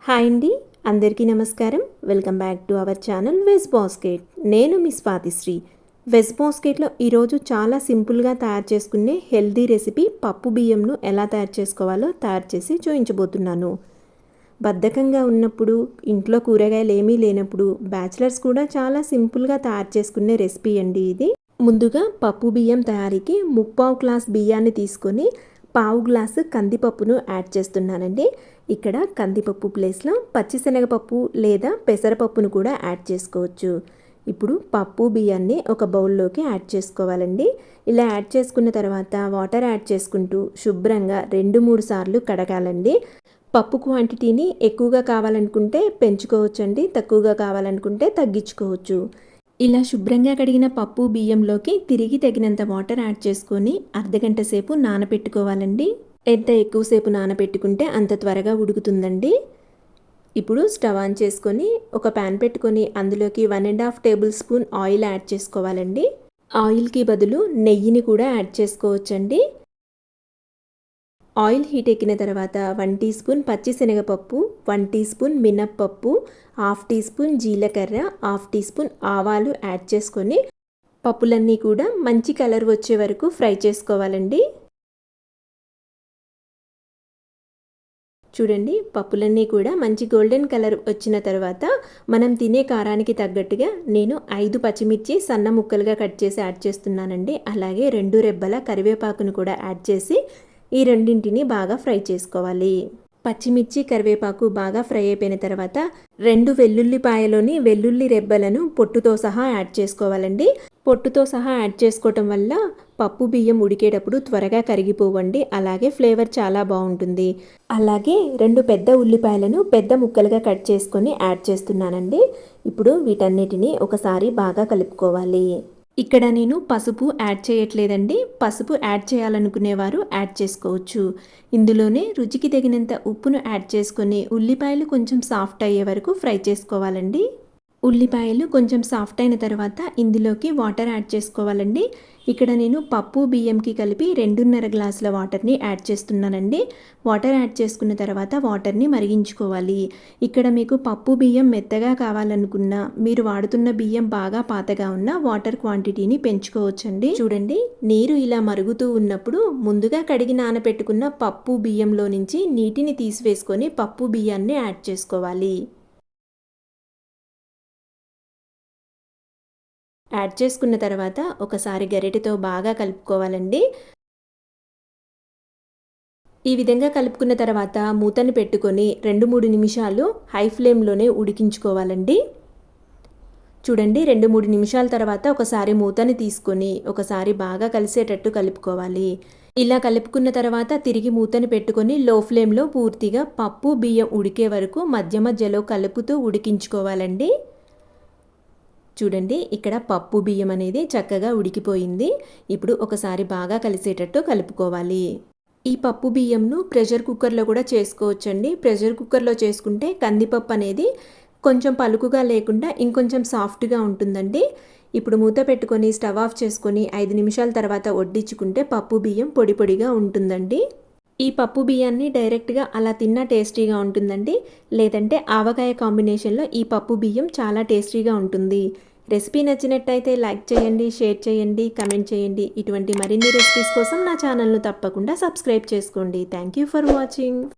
Hi అండి, అందరికీ నమస్కారం. Welcome back to our channel veg basket. నేను మీ స్వాతిశ్రీ. వెజ్ బాస్కెట్లో ఈరోజు చాలా సింపుల్గా తయారు చేసుకునే హెల్దీ రెసిపీ పప్పు బియ్యంను ఎలా తయారు చేసుకోవాలో తయారు చేసి చూపించబోతున్నాను. బద్ధకంగా ఉన్నప్పుడు, ఇంట్లో కూరగాయలు ఏమీ లేనప్పుడు బ్యాచిలర్స్ కూడా చాలా సింపుల్గా తయారు చేసుకునే రెసిపీ అండి ఇది. ముందుగా పప్పు బియ్యం తయారీకి 3/4 గ్లాస్ బియ్యాన్ని తీసుకొని 1/2 గ్లాసు కందిపప్పును యాడ్ చేస్తున్నానండి. ఇక్కడ కందిపప్పు ప్లేస్లో పచ్చిశనగపప్పు లేదా పెసరపప్పును కూడా యాడ్ చేసుకోవచ్చు. ఇప్పుడు పప్పు బియ్యాన్ని ఒక బౌల్లోకి యాడ్ చేసుకోవాలండి. ఇలా యాడ్ చేసుకున్న తర్వాత వాటర్ యాడ్ చేసుకుంటూ శుభ్రంగా 2-3 సార్లు కడగాలండి. పప్పు క్వాంటిటీని ఎక్కువగా కావాలనుకుంటే పెంచుకోవచ్చండి, తక్కువగా కావాలనుకుంటే తగ్గించుకోవచ్చు. ఇలా శుభ్రంగా కడిగిన పప్పు బియ్యంలోకి తిరిగి తగినంత వాటర్ యాడ్ చేసుకొని అర్ధగంట సేపు నానబెట్టుకోవాలండి. ఎంత ఎక్కువసేపు నానబెట్టుకుంటే అంత త్వరగా ఉడుకుతుందండి. ఇప్పుడు స్టవ్ ఆన్ చేసుకొని ఒక ప్యాన్ పెట్టుకొని అందులోకి 1.5 టేబుల్ స్పూన్ ఆయిల్ యాడ్ చేసుకోవాలండి. ఆయిల్కి బదులు నెయ్యిని కూడా యాడ్ చేసుకోవచ్చండి. ఆయిల్ హీట్ ఎక్కిన తర్వాత 1 టీ స్పూన్ పచ్చిశనగపప్పు, 1 టీ స్పూన్ మినప్పప్పు, 1/2 టీ స్పూన్ జీలకర్ర, 1/2 టీ స్పూన్ ఆవాలు యాడ్ చేసుకొని పప్పులన్నీ కూడా మంచి కలర్ వచ్చే వరకు ఫ్రై చేసుకోవాలండి. చూడండి, పప్పులన్నీ కూడా మంచి గోల్డెన్ కలర్ వచ్చిన తర్వాత మనం తినే కారానికి తగ్గట్టుగా నేను 5 పచ్చిమిర్చి సన్న ముక్కలుగా కట్ చేసి యాడ్ చేస్తున్నానండి. అలాగే 2 రెబ్బల కరివేపాకును కూడా యాడ్ చేసి ఈ రెండింటిని బాగా ఫ్రై చేసుకోవాలి. పచ్చిమిర్చి కరివేపాకు బాగా ఫ్రై అయిపోయిన తర్వాత 2 వెల్లుల్లిపాయలోని వెల్లుల్లి రెబ్బలను పొట్టుతో సహా యాడ్ చేసుకోవాలండి. పొట్టుతో సహా యాడ్ చేసుకోవటం వల్ల పప్పు బియ్యం ఉడికేటప్పుడు త్వరగా కరిగిపోవండి. అలాగే ఫ్లేవర్ చాలా బాగుంటుంది. అలాగే 2 పెద్ద ఉల్లిపాయలను పెద్ద ముక్కలుగా కట్ చేసుకొని యాడ్ చేస్తున్నానండి. ఇప్పుడు వీటన్నిటిని ఒకసారి బాగా కలుపుకోవాలి. ఇక్కడ నేను పసుపు యాడ్ చేయట్లేదండి. పసుపు యాడ్ చేయాలనుకునేవారు యాడ్ చేసుకోవచ్చు. ఇందులోనే రుచికి తగినంత ఉప్పును యాడ్ చేసుకొని ఉల్లిపాయలు కొంచెం సాఫ్ట్ అయ్యే వరకు ఫ్రై చేసుకోవాలండి. ఉల్లిపాయలు కొంచెం సాఫ్ట్ అయిన తర్వాత ఇందులోకి వాటర్ యాడ్ చేసుకోవాలండి. ఇక్కడ నేను పప్పు బియ్యంకి కలిపి 2.5 గ్లాసుల వాటర్ని యాడ్ చేస్తున్నానండి. వాటర్ యాడ్ చేసుకున్న తర్వాత వాటర్ని మరిగించుకోవాలి. ఇక్కడ మీకు పప్పు బియ్యం మెత్తగా కావాలనుకున్నా, మీరు వాడుతున్న బియ్యం బాగా పాతగా ఉన్న వాటర్ క్వాంటిటీని పెంచుకోవచ్చండి. చూడండి, నీరు ఇలా మరుగుతూ ఉన్నప్పుడు ముందుగా కడిగి నానబెట్టుకున్న పప్పు బియ్యంలో నుంచి నీటిని తీసివేసుకొని పప్పు బియ్యాన్ని యాడ్ చేసుకోవాలి. యాడ్ చేసుకున్న తర్వాత ఒకసారి గరిటెతో బాగా కలుపుకోవాలండి. ఈ విధంగా కలుపుకున్న తర్వాత మూతను పెట్టుకొని 2-3 నిమిషాలు హై ఫ్లేమ్లోనే ఉడికించుకోవాలండి. చూడండి, 2-3 నిమిషాల తర్వాత ఒకసారి మూతని తీసుకొని ఒకసారి బాగా కలిసేటట్టు కలుపుకోవాలి. ఇలా కలుపుకున్న తర్వాత తిరిగి మూతని పెట్టుకొని లో ఫ్లేమ్లో పూర్తిగా పప్పు బియ్యం ఉడికే వరకు మధ్య మధ్యలో కలుపుతూ ఉడికించుకోవాలండి. చూడండి, ఇక్కడ పప్పు బియ్యం అనేది చక్కగా ఉడికిపోయింది. ఇప్పుడు ఒకసారి బాగా కలిసేటట్టు కలుపుకోవాలి. ఈ పప్పు బియ్యంను ప్రెషర్ కుక్కర్లో కూడా చేసుకోవచ్చండి. ప్రెషర్ కుక్కర్లో చేసుకుంటే కందిపప్పు అనేది కొంచెం పలుకుగా లేకుండా ఇంకొంచెం సాఫ్ట్గా ఉంటుందండి. ఇప్పుడు మూత పెట్టుకొని స్టవ్ ఆఫ్ చేసుకొని 5 నిమిషాల తర్వాత వడ్డించుకుంటే పప్పు బియ్యం పొడి పొడిగా ఉంటుందండి. ఈ పప్పు బియ్యాన్ని డైరెక్ట్గా అలా తిన్నా టేస్టీగా ఉంటుందండి. లేదంటే ఆవకాయ కాంబినేషన్లో ఈ పప్పు బియ్యం చాలా టేస్టీగా ఉంటుంది. రెసిపీ నచ్చినట్టయితే లైక్ చేయండి, షేర్ చేయండి, కమెంట్ చేయండి. ఇటువంటి మరిన్ని రెసిపీస్ కోసం నా ఛానల్ను తప్పకుండా సబ్స్క్రైబ్ చేసుకోండి. Thank you for watching.